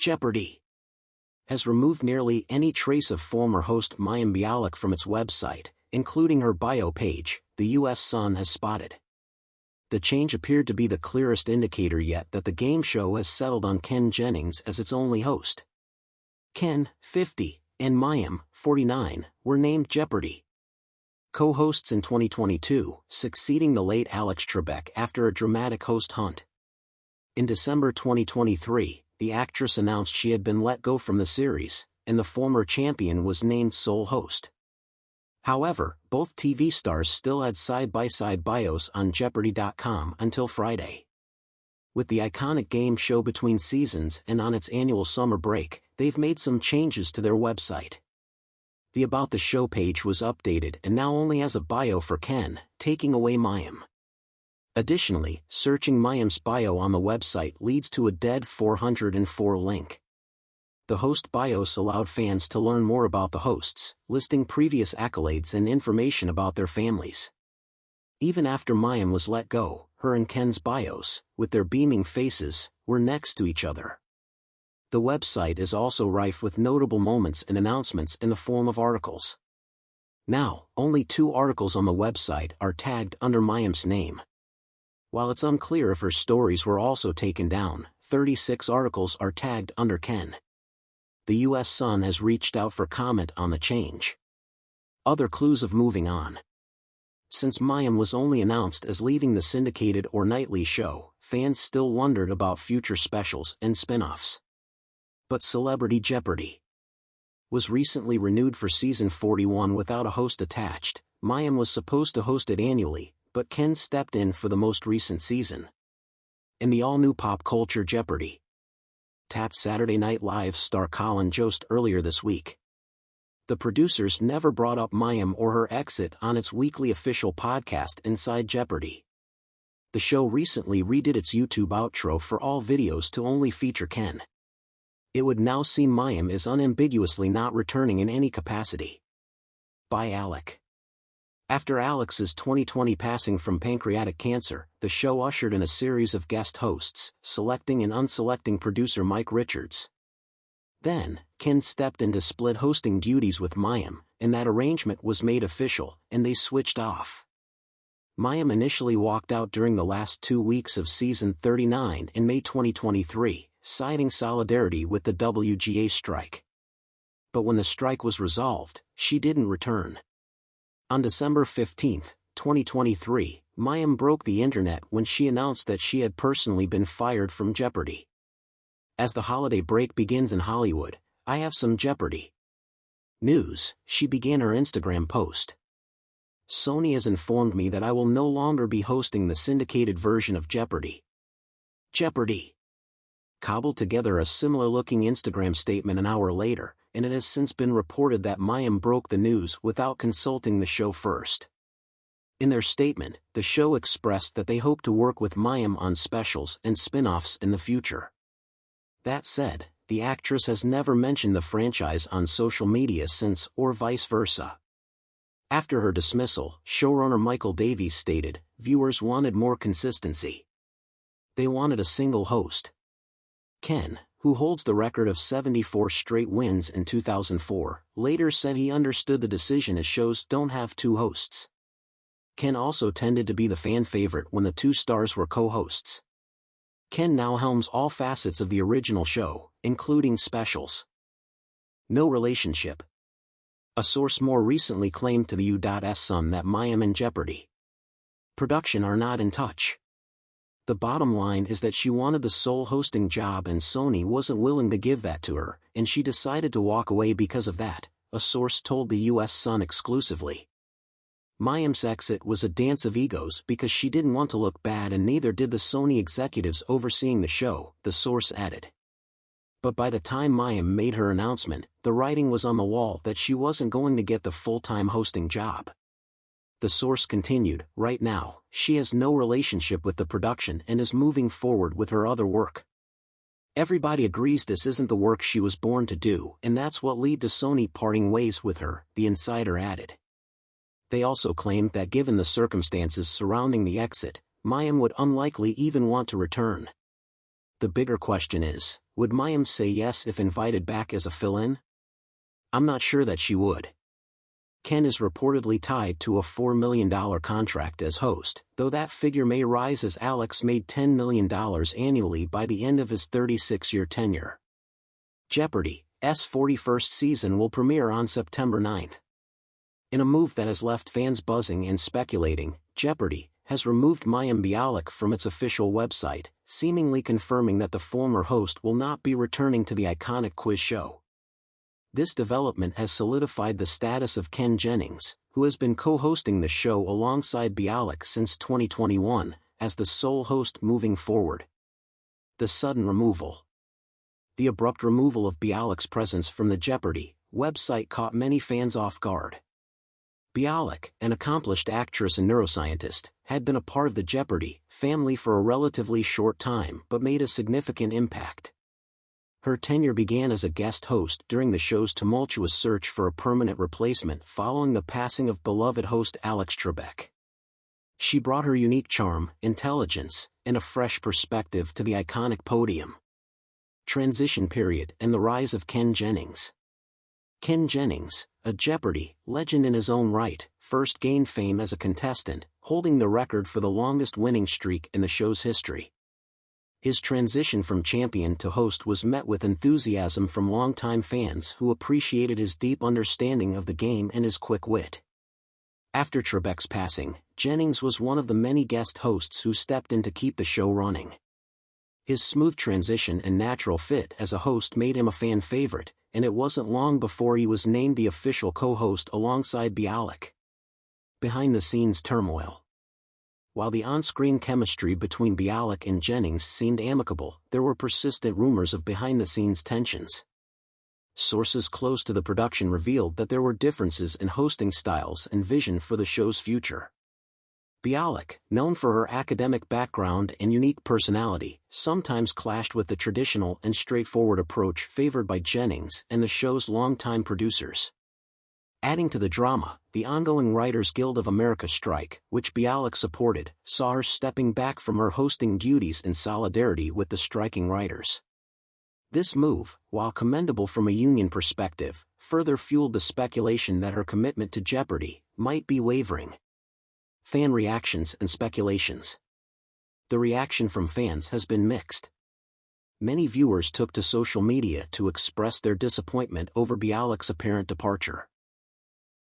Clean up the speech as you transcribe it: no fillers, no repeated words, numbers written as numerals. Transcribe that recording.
Jeopardy! Has removed nearly any trace of former host Mayim Bialik from its website, including her bio page, the U.S. Sun has spotted. The change appeared to be the clearest indicator yet that the game show has settled on Ken Jennings as its only host. Ken, 50, and Mayim, 49, were named Jeopardy! Co-hosts in 2022, succeeding the late Alex Trebek after a dramatic host hunt. In December 2023, the actress announced she had been let go from the series, and the former champion was named sole host. However, both TV stars still had side-by-side bios on Jeopardy!.com until Friday. With the iconic game show between seasons and on its annual summer break, they've made some changes to their website. The About the Show page was updated and now only has a bio for Ken, taking away Mayim. Additionally, searching Mayim's bio on the website leads to a dead 404 link. The host bios allowed fans to learn more about the hosts, listing previous accolades and information about their families. Even after Mayim was let go, her and Ken's bios, with their beaming faces, were next to each other. The website is also rife with notable moments and announcements in the form of articles. Now, only 2 articles on the website are tagged under Mayim's name. While it's unclear if her stories were also taken down, 36 articles are tagged under Ken. The U.S. Sun has reached out for comment on the change. Other clues of moving on. Since Mayim was only announced as leaving the syndicated or nightly show, fans still wondered about future specials and spin-offs. But Celebrity Jeopardy! Was recently renewed for season 41 without a host attached. Mayim was supposed to host it annually, but Ken stepped in for the most recent season. In the all-new pop culture Jeopardy! Tapped Saturday Night Live star Colin Jost earlier this week. The producers never brought up Mayim or her exit on its weekly official podcast Inside Jeopardy! The show recently redid its YouTube outro for all videos to only feature Ken. It would now seem Mayim is unambiguously not returning in any capacity. By Alec. After Alex's 2020 passing from pancreatic cancer, the show ushered in a series of guest hosts, selecting and unselecting producer Mike Richards. Then, Ken stepped in to split hosting duties with Mayim, and that arrangement was made official, and they switched off. Mayim initially walked out during the last 2 weeks of season 39 in May 2023, citing solidarity with the WGA strike. But when the strike was resolved, she didn't return. On December 15, 2023, Mayim broke the internet when she announced that she had personally been fired from Jeopardy! As the holiday break begins in Hollywood, I have some Jeopardy! News, she began her Instagram post. Sony has informed me that I will no longer be hosting the syndicated version of Jeopardy! Jeopardy! Cobbled together a similar-looking Instagram statement an hour later, and it has since been reported that Mayim broke the news without consulting the show first. In their statement, the show expressed that they hope to work with Mayim on specials and spin-offs in the future. That said, the actress has never mentioned the franchise on social media since, or vice versa. After her dismissal, showrunner Michael Davies stated, "Viewers wanted more consistency. They wanted a single host." Ken, who holds the record of 74 straight wins in 2004, later said he understood the decision as shows don't have 2 hosts. Ken also tended to be the fan favorite when the 2 stars were co-hosts. Ken now helms all facets of the original show, including specials. No relationship. A source more recently claimed to the U.S. Sun that Mayim and Jeopardy! Production are not in touch. The bottom line is that she wanted the sole hosting job and Sony wasn't willing to give that to her, and she decided to walk away because of that, a source told the U.S. Sun exclusively. Mayim's exit was a dance of egos because she didn't want to look bad and neither did the Sony executives overseeing the show, the source added. But by the time Mayim made her announcement, the writing was on the wall that she wasn't going to get the full-time hosting job. The source continued, "Right now, she has no relationship with the production and is moving forward with her other work. Everybody agrees this isn't the work she was born to do, and that's what led to Sony parting ways with her," the insider added. They also claimed that given the circumstances surrounding the exit, Mayim would unlikely even want to return. The bigger question is, Would Mayim say yes if invited back as a fill-in? I'm not sure that she would. Ken is reportedly tied to a $4 million contract as host, though that figure may rise as Alex made $10 million annually by the end of his 36-year tenure. Jeopardy's 41st season will premiere on September 9th. In a move that has left fans buzzing and speculating, Jeopardy has removed Mayim Bialik from its official website, seemingly confirming that the former host will not be returning to the iconic quiz show. This development has solidified the status of Ken Jennings, who has been co-hosting the show alongside Bialik since 2021, as the sole host moving forward. The sudden removal. The abrupt removal of Bialik's presence from the Jeopardy website caught many fans off guard. Bialik, an accomplished actress and neuroscientist, had been a part of the Jeopardy family for a relatively short time but made a significant impact. Her tenure began as a guest host during the show's tumultuous search for a permanent replacement following the passing of beloved host Alex Trebek. She brought her unique charm, intelligence, and a fresh perspective to the iconic podium. Transition period and the rise of Ken Jennings. Ken Jennings, a Jeopardy legend in his own right, first gained fame as a contestant, holding the record for the longest winning streak in the show's history. His transition from champion to host was met with enthusiasm from longtime fans who appreciated his deep understanding of the game and his quick wit. After Trebek's passing, Jennings was one of the many guest hosts who stepped in to keep the show running. His smooth transition and natural fit as a host made him a fan favorite, and it wasn't long before he was named the official co-host alongside Bialik. Behind-the-scenes turmoil. While the on-screen chemistry between Bialik and Jennings seemed amicable, there were persistent rumors of behind-the-scenes tensions. Sources close to the production revealed that there were differences in hosting styles and vision for the show's future. Bialik, known for her academic background and unique personality, sometimes clashed with the traditional and straightforward approach favored by Jennings and the show's longtime producers. Adding to the drama, the ongoing Writers Guild of America strike, which Bialik supported, saw her stepping back from her hosting duties in solidarity with the striking writers. This move, while commendable from a union perspective, further fueled the speculation that her commitment to Jeopardy might be wavering. Fan reactions and speculations. The reaction from fans has been mixed. Many viewers took to social media to express their disappointment over Bialik's apparent departure.